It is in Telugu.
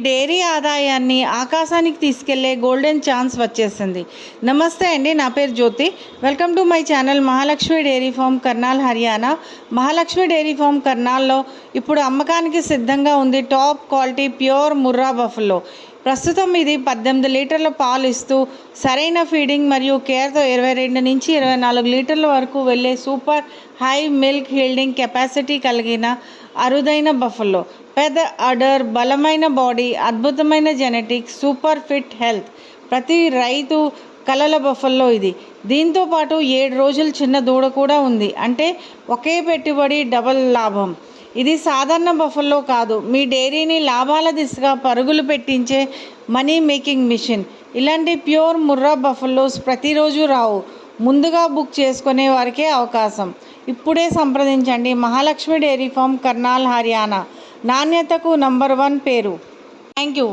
డైరీ ఆదాయాన్ని ఆకాశానికి తీసుకెళ్లే గోల్డెన్ ఛాన్స్ వచ్చేసింది. నమస్తే అండి, నా పేరు Jyothi. Welcome to my channel Mahalakshmi dairy farm, Karnal, Haryana. Mahalakshmi dairy farm కర్నాల్లో ఇప్పుడు అమ్మకానికి సిద్ధంగా ఉంది top quality pure Murrah buffalo. ప్రస్తుతం ఇది 18 లీటర్ల పాలు ఇస్తూ సరైన ఫీడింగ్ మరియు కేర్తో 22 నుంచి 24 లీటర్ల వరకు వెళ్ళే సూపర్ హై మిల్క్ హీల్డింగ్ కెపాసిటీ కలిగిన అరుదైన బఫెల్లో. పెద్ద అడర్, బలమైన బాడీ, అద్భుతమైన జెనెటిక్స్, సూపర్ ఫిట్ హెల్త్ ప్రతి రైతు కలల బఫెల్లో ఇది. దీంతో పాటు 7 రోజులు చిన్న దూడ కూడా ఉంది. అంటే ఒకే పెట్టుబడి డబల్ లాభం. ఇది సాధారణ బఫెల్లో కాదు, మీ డైరీని లాభాల దిశగా పరుగులు పెట్టించే మనీ మేకింగ్ మిషన్. ఇలాంటి ప్యూర్ ముర్రా బఫెల్లోస్ ప్రతిరోజు రావు, ముందుగా బుక్ చేసుకునే వారికే అవకాశం. ఇప్పుడే సంప్రదించండి. Mahalakshmi dairy farm, Karnal, Haryana. నాణ్యతకు నంబర్ 1 పేరు. Thank you.